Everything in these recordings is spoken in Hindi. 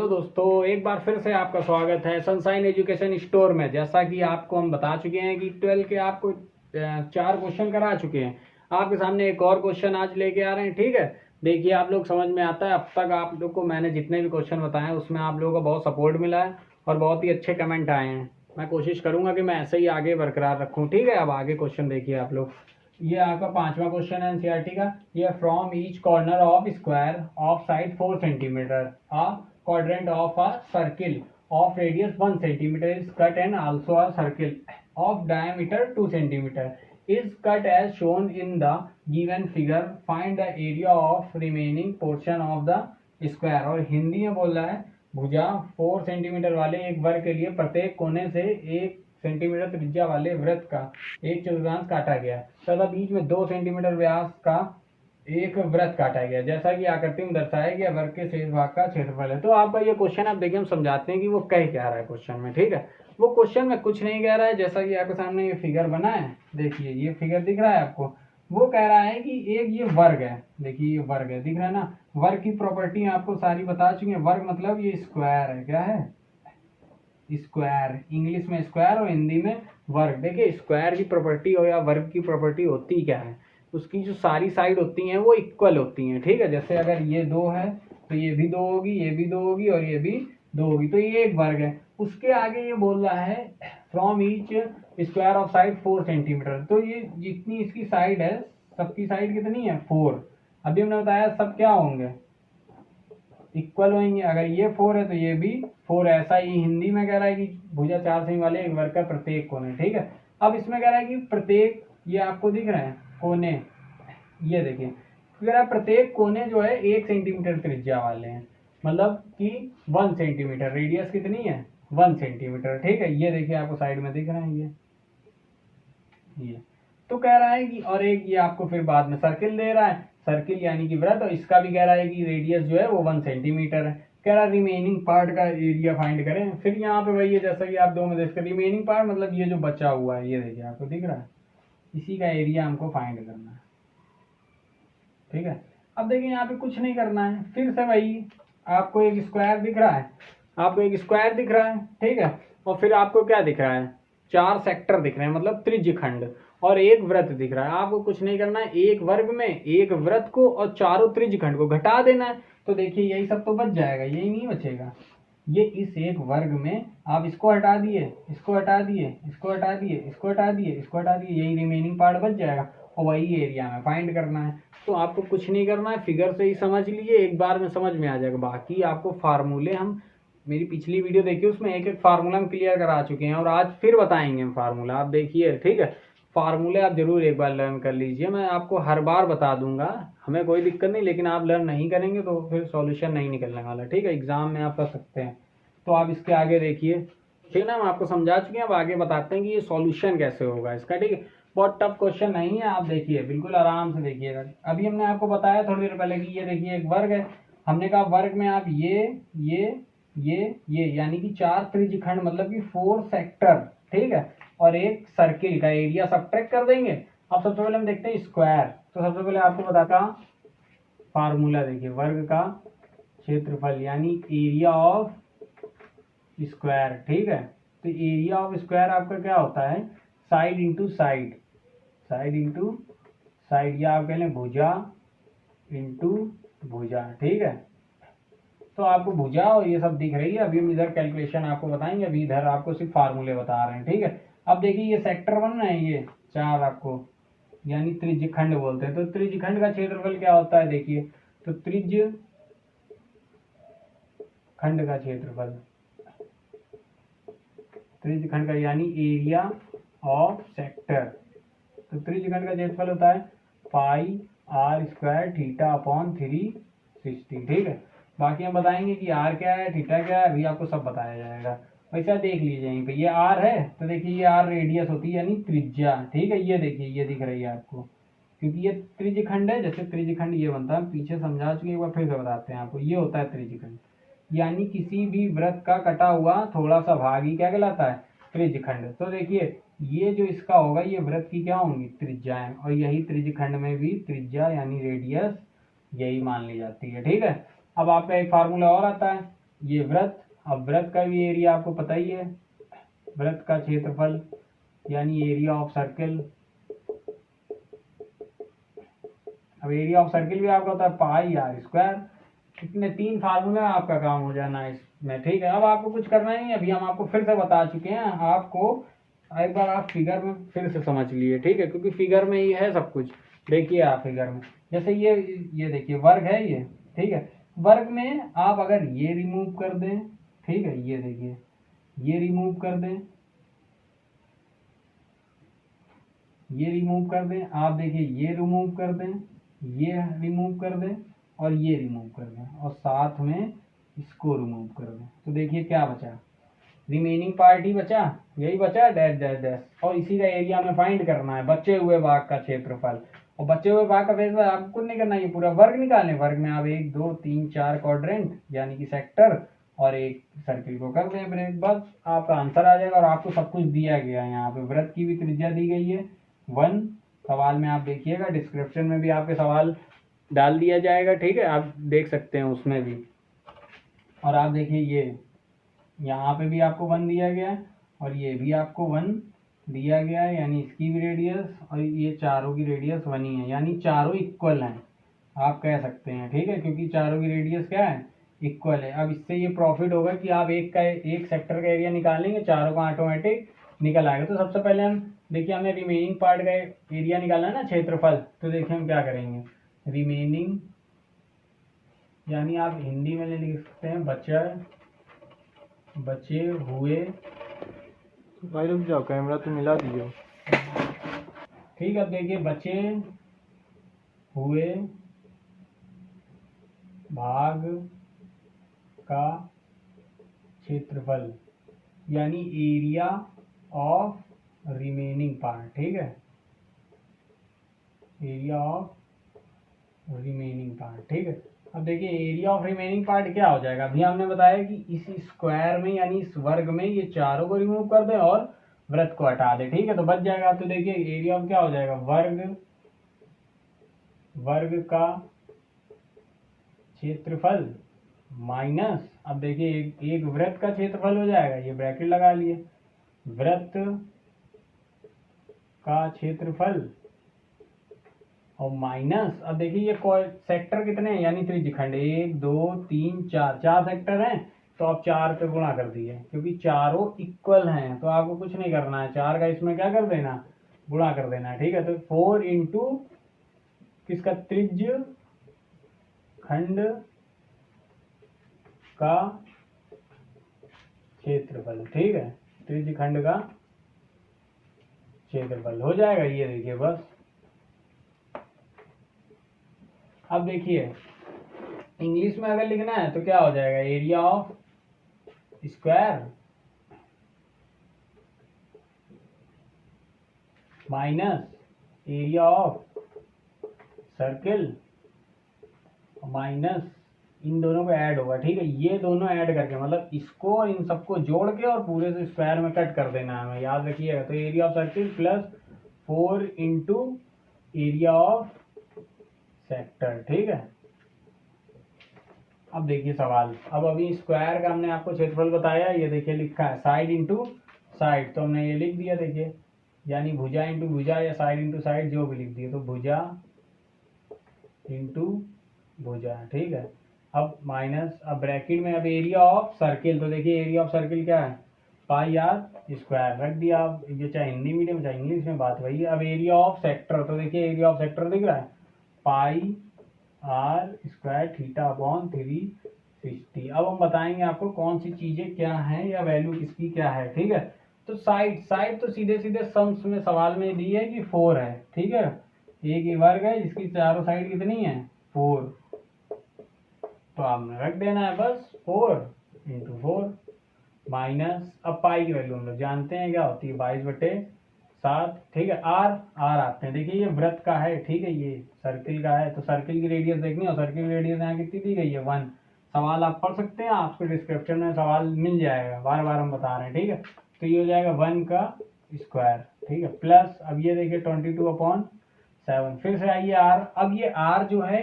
हेलो दोस्तों, एक बार फिर से आपका स्वागत है सनशाइन एजुकेशन स्टोर में। जैसा कि आपको हम बता चुके हैं कि 12 के आपको 4 क्वेश्चन करा चुके हैं। आपके सामने एक और क्वेश्चन आज लेके आ रहे हैं। ठीक है, देखिए आप लोग समझ में आता है। अब तक आप लोग को मैंने जितने भी क्वेश्चन बताए हैं उसमें आप लोगों को बहुत सपोर्ट मिला है और बहुत ही अच्छे कमेंट आए हैं। मैं कोशिश करूंगा कि मैं ऐसे ही आगे बरकरार रखूँ। ठीक है, अब आगे क्वेश्चन देखिए आप लोग। ये आपका 5वां क्वेश्चन है एनसीईआरटी का। ये from each corner of square of side 4 centimetre a quadrant of a circle of radius 1 centimeter is cut and also a circle of diameter 2 centimeter is cut as shown in the given figure. Find the area of remaining portion of the square। और हिंदी में बोल रहा है भुजा 4 सेंटीमीटर वाले एक वर्ग के लिए प्रत्येक कोने से 1 सेंटीमीटर त्रिज्या वाले वृत्त का एक चतुर्थांश काटा गया तथा बीच में 2 सेंटीमीटर व्यास का एक वृत्त काटा गया जैसा कि आकृति में दर्शाया गया वर्ग के शेष भाग का क्षेत्रफल है। तो आपका ये क्वेश्चन आप देखिए हम समझाते हैं कि वो कह क्या रहा है क्वेश्चन में। ठीक है, वो क्वेश्चन में कुछ नहीं कह रहा है। जैसा कि आपके सामने ये फिगर बना है, देखिए ये फिगर दिख रहा है आपको। वो कह रहा है कि एक ये वर्ग है, देखिए ये वर्ग है, दिख रहा है ना। वर्ग की प्रॉपर्टी आपको सारी बता चुके हैं। वर्ग मतलब ये स्क्वायर है। क्या है? स्क्वायर। इंग्लिश में स्क्वायर और हिंदी में वर्ग। देखिए स्क्वायर की प्रॉपर्टी हो या वर्ग की प्रॉपर्टी होती क्या है, उसकी जो सारी साइड होती हैं वो इक्वल होती हैं। ठीक है, जैसे अगर ये 2 है तो ये भी 2 होगी, ये भी 2 होगी और ये भी 2 होगी, तो ये एक वर्ग है। उसके आगे ये बोल रहा है from each square of side 4 centimetre. तो ये जितनी इसकी साइड है सबकी साइड कितनी है? 4। अभी हमने बताया सब क्या होंगे? इक्वल होंगे। अगर ये 4 है तो ये भी 4। ऐसा ही हिंदी में कह रहा है कि भुजा 4 सेमी वाले एक वर्ग का प्रत्येक कोने। ठीक है, अब इसमें कह रहा है कि प्रत्येक, ये आपको दिख रहे हैं कोने, ये देखिए कह रहा है प्रत्येक कोने जो है 1 सेंटीमीटर त्रिज्या वाले हैं, मतलब कि 1 सेंटीमीटर। रेडियस कितनी है? 1 सेंटीमीटर। ठीक है, ये देखिए आपको साइड में दिख रहे हैं ये तो कह रहा है कि और एक ये आपको फिर बाद में सर्किल दे रहा है, सर्किल यानी कि वृत्त, और इसका भी कह रहा है कि रेडियस जो है वो 1 सेंटीमीटर है। कह रहा है रिमेनिंग पार्ट का एरिया फाइंड करें। फिर यहाँ पे वही है जैसा कि आप 2 में देखते, रिमेनिंग पार्ट मतलब ये जो बचा हुआ है, ये देखिए आपको दिख रहा है, इसी का एरिया हमको फाइंड करना है। ठीक है, अब देखिए यहाँ पे कुछ नहीं करना है, फिर से वही आपको एक स्क्वायर दिख रहा है, आपको एक स्क्वायर दिख रहा है। ठीक है, और फिर आपको क्या दिख रहा है? 4 सेक्टर दिख रहे हैं, मतलब त्रिज्यखंड, और एक वृत्त दिख रहा है। आपको कुछ नहीं करना है, एक वर्ग में एक वृत्त को और चारों त्रिज्यखंड को घटा देना है। तो देखिए यही सब तो बच जाएगा, यही नहीं बचेगा। ये इस एक वर्ग में आप इसको हटा दिए, इसको हटा दिए, इसको हटा दिए, इसको हटा दिए, इसको हटा दिए, यही रिमेनिंग पार्ट बच जाएगा और वही एरिया में फाइंड करना है। तो आपको कुछ नहीं करना है, फिगर से ही समझ लीजिए, एक बार में समझ में आ जाएगा। बाकी आपको फार्मूले हम मेरी पिछली वीडियो देखिए, उसमें एक एक फार्मूला हम क्लियर करा चुके हैं और आज फिर बताएंगे हम फार्मूला। आप देखिए, ठीक है, फार्मूले आप जरूर एक बार लर्न कर लीजिए। मैं आपको हर बार बता दूंगा, हमें कोई दिक्कत नहीं, लेकिन आप लर्न नहीं करेंगे तो फिर सॉल्यूशन नहीं निकलने वाला। ठीक है, एग्जाम में आप कर सकते हैं। तो आप इसके आगे देखिए, ठीक है ना, हम आपको समझा चुके हैं। अब आगे बताते हैं कि ये सॉल्यूशन कैसे होगा इसका। ठीक है, बहुत टफ क्वेश्चन नहीं है, आप देखिए बिल्कुल आराम से देखिएगा। अभी हमने आपको बताया थोड़ी देर पहले कि ये देखिए एक वर्ग है। हमने कहा वर्ग में आप ये यानी कि 4 त्रिज्यखंड, मतलब कि 4 सेक्टर। ठीक है, और एक सर्किल का एरिया सब्ट्रैक्ट कर देंगे। अब सबसे पहले हम देखते हैं स्क्वायर। तो सबसे पहले आपको बताता फार्मूला देखिए, वर्ग का क्षेत्रफल यानी एरिया ऑफ स्क्वायर। ठीक है, तो एरिया ऑफ स्क्वायर आपका क्या होता है? Side into side, side into side, या आप कह लें भुजा इंटू भुजा। ठीक है, तो आपको भुजा और ये सब दिख रही है। अभी हम इधर कैलकुलेशन आपको बताएंगे, अभी इधर आपको सिर्फ फार्मूले बता रहे हैं। ठीक है, अब देखिए ये सेक्टर 1 है, ये 4 आपको यानी त्रिज्यखंड बोलते हैं। तो त्रिज्यखंड का क्षेत्रफल क्या होता है? देखिए, तो त्रिज्यखंड का क्षेत्रफल, त्रिज्यखंड का यानी एरिया ऑफ सेक्टर। तो त्रिज्यखंड का क्षेत्रफल होता है पाई आर स्क्वायर थीटा अपॉन 360। ठीक है, बाकी हम बताएंगे कि आर क्या है, थीटा क्या है, अभी आपको सब बताया जाएगा। वैसा देख लीजिए यहीं पे, ये आर है तो देखिए ये आर रेडियस होती है यानी त्रिज्या। ठीक है, ये देखिए ये दिख रही है आपको, क्योंकि ये त्रिज्यखंड है। जैसे त्रिज्यखंड ये बनता है, पीछे समझा चुके, एक बार फिर से बताते हैं आपको। ये होता है त्रिज्यखंड, यानी किसी भी वृत्त का कटा हुआ थोड़ा सा भाग ही क्या कहलाता है? त्रिज्यखंड। तो देखिए ये जो इसका होगा, ये वृत्त की क्या होंगी? त्रिज्याएं, और यही त्रिज्यखंड में भी त्रिज्या यानी रेडियस यही मान ली जाती है। ठीक है, अब आपका एक फार्मूला और आता है, ये वृत्त, अब वृत्त का भी एरिया आपको पता ही है, वृत्त का क्षेत्रफल यानी एरिया ऑफ सर्किल। अब एरिया ऑफ सर्किल भी आपका होता है पाई आर स्क्वायर। इतने 3 फार्मूले आपका काम हो जाना है इसमें, ठीक है। अब आपको कुछ करना नहीं है, अभी हम आपको फिर से बता चुके हैं, आपको एक बार आप फिगर में फिर से समझ लिए, ठीक है, क्योंकि फिगर में ही है सब कुछ। देखिए आप फिगर में, जैसे ये देखिए वर्ग है ये, ठीक है। वर्ग में आप अगर ये रिमूव कर दें, ठीक है, ये देखिए ये रिमूव कर दें, ये रिमूव कर दें, आप देखिए ये रिमूव कर दें, ये रिमूव कर दें और ये रिमूव कर दें और साथ में इसको रिमूव कर दें, तो देखिए क्या बचा, रिमेनिंग पार्ट ही बचा, यही बचा डैश डैश डैश। और इसी का एरिया में फाइंड करना है, बचे हुए भाग का क्षेत्रफल। और बचे हुए भाग का क्षेत्रफल आपको कुछ नहीं करना, ये पूरा वर्ग निकालने, वर्ग में आप 1 2 3 4 क्वाड्रेंट यानी कि सेक्टर और एक सर्किल को कर दें ब्रेक, बस आपका आंसर आ जाएगा। और आपको सब कुछ दिया गया है, यहाँ पे वृत्त की भी त्रिज्या दी गई है 1। सवाल में आप देखिएगा, डिस्क्रिप्शन में भी आपके सवाल डाल दिया जाएगा, ठीक है, आप देख सकते हैं उसमें भी। और आप देखिए ये यहाँ पे भी आपको 1 दिया गया है और ये भी आपको 1 दिया गया है, यानी इसकी भी रेडियस और ये चारों की रेडियस 1 ही है, यानी चारों इक्वल हैं, आप कह सकते हैं, ठीक है, क्योंकि चारों की रेडियस क्या है, इक्वल है। अब इससे ये प्रॉफिट होगा कि आप एक सेक्टर का एरिया निकालेंगे, चारों का ऑटोमेटिक निकल आएगा। तो सबसे पहले हम देखिए, हमें रिमेनिंग पार्ट का एरिया निकालना है ना, क्षेत्रफल, तो देखिए हम क्या करेंगे, रिमेनिंग यानी आप हिंदी में लिख सकते हैं बचे हुए, भाई रुक जाओ, कैमरा तो मिला दियो। ठीक है। अब देखिए बचे हुए भाग का क्षेत्रफल यानी एरिया ऑफ रिमेनिंग पार्ट, ठीक है, एरिया ऑफ रिमेनिंग पार्ट, ठीक है। अब देखिए एरिया ऑफ रिमेनिंग पार्ट क्या हो जाएगा, अभी हमने बताया कि इस स्क्वायर में यानी इस वर्ग में ये चारों को रिमूव कर दे और वृत्त को हटा दे, ठीक है, तो बच जाएगा। तो देखिए एरिया ऑफ क्या हो जाएगा, वर्ग का क्षेत्रफल माइनस, अब देखिए एक वृत्त का क्षेत्रफल हो जाएगा, ये ब्रैकेट लगा लिए, वृत्त का क्षेत्रफल और माइनस, अब देखिए ये सेक्टर कितने हैं यानी त्रिज्यखंड 1 2 3 4, 4 सेक्टर हैं, तो आप 4 पे गुणा कर दिए, क्योंकि चारों इक्वल हैं, तो आपको कुछ नहीं करना है, 4 का इसमें क्या कर देना, गुणा कर देना है, ठीक है। तो 4 इंटू किसका, त्रिज्य खंड का क्षेत्रफल, ठीक है, त्रिज्य खंड का क्षेत्रफल हो जाएगा, ये देखिए बस। अब देखिए इंग्लिश में अगर लिखना है तो क्या हो जाएगा, area of square minus area of circle minus इन दोनों को ऐड होगा, ठीक है, ये दोनों ऐड करके मतलब इसको और इन सबको जोड़ के और पूरे से स्क्वायर में कट कर देना है, हमें याद रखिएगा। तो area of circle plus 4 into area of sector, ठीक है। अब देखिए सवाल, अब अभी स्क्वायर का हमने आपको क्षेत्रफल बताया, ये देखिए लिखा है साइड इंटू साइड, तो हमने ये लिख दिया, देखिए यानी भुजा इंटू भुजा या साइड इंटू साइड जो भी लिख दिए, तो भुजा इंटू भुजा, ठीक है। अब माइनस, अब ब्रैकेट में अब एरिया ऑफ सर्किल, तो देखिए एरिया ऑफ सर्किल क्या है, पाई आर स्क्वायर रख दिया, आप ये चाहे हिंदी मीडियम चाहे इंग्लिश में बात वही है। अब एरिया ऑफ सेक्टर, तो देखिए एरिया ऑफ सेक्टर दिख रहा है पाई आर स्क्वायर थीटा अपॉन 360। अब हम बताएंगे आपको कौन सी चीजें क्या हैं या वैल्यू किसकी क्या है, ठीक है। तो साइड तो सीधे सीधे सम्स में सवाल में दी है कि 4 है, ठीक है, एक वर्ग है जिसकी चारों साइड कितनी है 4, तो आपने रख देना है बस 4 इंटू 4 माइनस, अब पाई की वैल्यू हम लोग जानते हैं क्या होती है 22/7, ठीक है। आर आते हैं, देखिए ये वृत्त का है, ठीक है, ये सर्किल का है, तो सर्किल की रेडियस देखनी है, सर्किल की रेडियस यहाँ कितनी दी गई है 1। सवाल आप पढ़ सकते हैं, आपको डिस्क्रिप्शन में सवाल मिल जाएगा, बार बार हम बता रहे हैं, ठीक है। तो ये हो जाएगा 1 का स्क्वायर, ठीक है, प्लस अब ये देखिए 22/7, फिर से आइए आर, अब ये आर जो है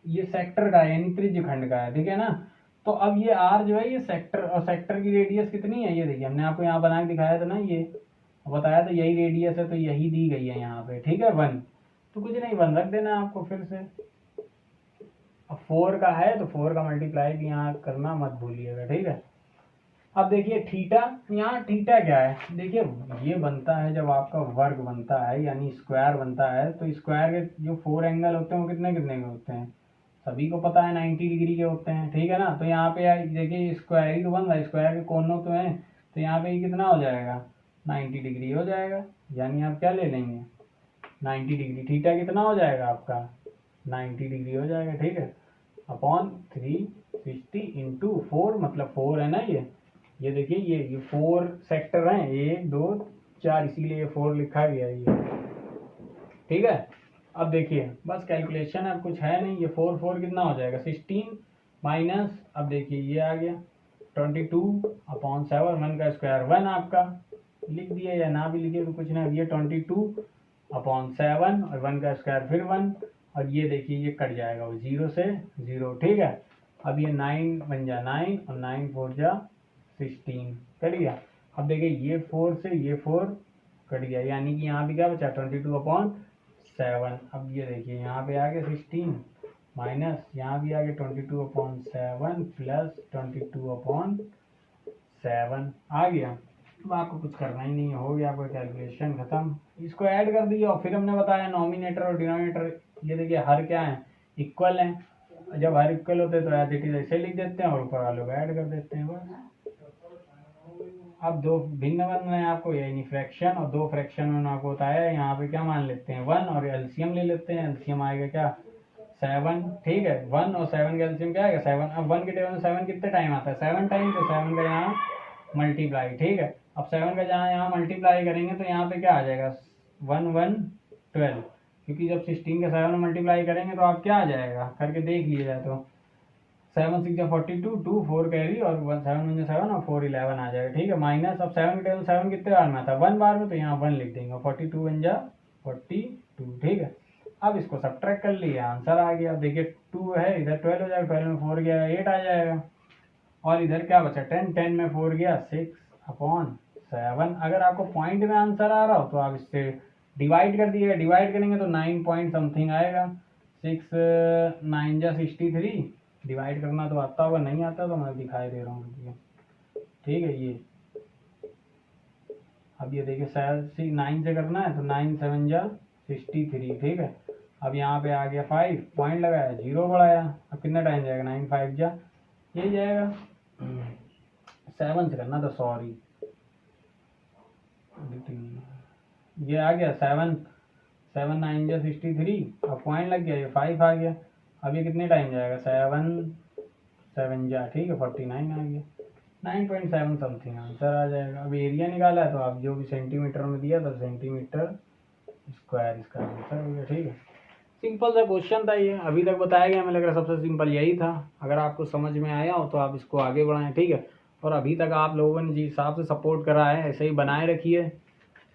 ये सेक्टर का है यानी त्रिज्य खंड का है, ठीक है ना। तो अब ये आर जो है ये सेक्टर, और सेक्टर की रेडियस कितनी है ये देखिए, हमने आपको यहाँ बना के दिखाया था ना, ये बताया था यही रेडियस है, तो यही दी गई है यहाँ पे, ठीक है 1। तो कुछ नहीं 1 रख देना आपको फिर से। अब 4 का है तो 4 का मल्टीप्लाई भी यहाँ करना मत भूलिएगा, ठीक है। अब देखिए थीटा, यहाँ थीटा क्या है, देखिए ये बनता है जब आपका वर्ग बनता है यानी स्क्वायर बनता है, तो स्क्वायर के जो 4 एंगल होते हैं वो कितने कितने के होते हैं, सभी को पता है 90 डिग्री के होते हैं, ठीक है ना। तो यहाँ पे देखिए स्क्वायर ही तो बन रहा है, स्क्वायर के कोनों तो हैं, तो यहाँ पे ये कितना हो जाएगा 90 डिग्री हो जाएगा, यानी आप क्या ले लेंगे 90 डिग्री, थीटा कितना हो जाएगा आपका 90 डिग्री हो जाएगा, ठीक है। अपॉन 360 इंटू 4, मतलब 4 है ना ये देखिए ये 4 सेक्टर हैं, 1 2 4, इसीलिए 4 लिखा गया है ये, ठीक है। अब देखिए बस कैलकुलेशन है, अब कुछ है नहीं, ये 4 कितना हो जाएगा 16 माइनस, अब देखिए ये आ गया 22/7, 1 का स्क्वायर 1 आपका लिख दिया, या ना भी लिखे तो कुछ ना, ये 22/7 और 1 का स्क्वायर फिर 1, और ये देखिए ये कट जाएगा वो 0 से 0, ठीक है। अब ये 9 बन जा 9 और 9 4 जा 16 कट गया। अब देखिए ये 4 से ये 4 कट गया, यानी कि यहाँ भी क्या बचा 22/7। अब ये देखिए यहाँ पे आ गया 16 माइनस यहाँ भी आ गया 22/7 प्लस 22/7 आ गया। अब आपको कुछ करना ही नहीं, हो गया आपका कैलकुलेशन खत्म। इसको ऐड कर दिया, और फिर हमने बताया नॉमिनेटर और डिनोमिनेटर ये देखिए हर क्या है इक्वल है, जब हर इक्वल होते हैं तो एज इट इज ऐसे लिख देते हैं और ऊपर वालों को ऐड कर देते हैं बस। अब दो भिन्न बन रहे हैं आपको, यानी फ्रैक्शन, और दो फ्रैक्शन में आपको बताया है यहाँ पे क्या मान लेते हैं 1, और एलसीएम ले लेते हैं, एलसीएम आएगा क्या 7, ठीक है। 1 और 7 का एलसीएम क्या आएगा 7। अब 1 के टेबल में 7 कितने टाइम आता है 7 टाइम, तो 7 का यहाँ मल्टीप्लाई, ठीक है। अब 7 का जहाँ यहाँ मल्टीप्लाई करेंगे तो यहाँ पे क्या आ जाएगा 1 1 12, क्योंकि जब 16 का 7 में मल्टीप्लाई करेंगे तो आप क्या आ जाएगा करके देख लीजिए, तो 7 6 42 2 4 कैरी, और 7 1 7 और 4 11 आ जाएगा, ठीक है। माइनस अब 7 के टेबल 7 कितने बार में आता है 1 बार में, तो यहाँ 1 लिख देंगे, 42 बन जा 42, ठीक है। अब इसको सब्ट्रैक्ट कर लिया, आंसर आ गया। देखिए 2 है इधर 12 हो जाएगा, 12 में 4 गया 8 आ जाएगा, और इधर क्या बचा 10, 10 में 4 गया 6/7। अगर आपको पॉइंट में आंसर आ रहा हो तो आप इससे डिवाइड कर दिएगा, डिवाइड करेंगे तो 9 पॉइंट समथिंग आएगा, 6 9 जा 63, डिवाइड करना तो आता होगा, नहीं आता तो मैं दिखाई दे रहा हूँ, ठीक है। ये अब ये देखिए 9 से करना है तो 9 7 जा 63, ठीक है। अब यहाँ पे आ गया 5 पॉइंट लगाया 0 बढ़ाया, अब कितना टाइम जाएगा 9 5 जा यही जाएगा 7 से करना तो सॉरी, ये आ गया 7 7 9 जा 63, अब पॉइंट लग गया, ये 5 आ गया, अब ये कितने टाइम जाएगा 7 7 जा, ठीक है 49 आ गया, 9.7 समथिंग आंसर आ जाएगा। अब एरिया निकाला है तो आप जो भी सेंटीमीटर में दिया था सेंटीमीटर स्क्वायर इसका आंसर हो गया, ठीक है। सिंपल सा क्वेश्चन था ये, अभी तक बताया गया, हमें लग रहा है सबसे सिंपल यही था। अगर आपको समझ में आया हो तो आप इसको आगे बढ़ाएं, ठीक है। और अभी तक आप लोगों ने जिस हिसाब से सपोर्ट करा है ऐसे ही बनाए रखिए,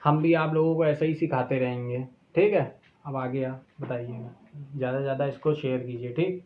हम भी आप लोगों को ऐसे ही सिखाते रहेंगे, ठीक है। अब आगे आप बताइएगा, ज़्यादा से ज़्यादा इसको शेयर कीजिए, ठीक।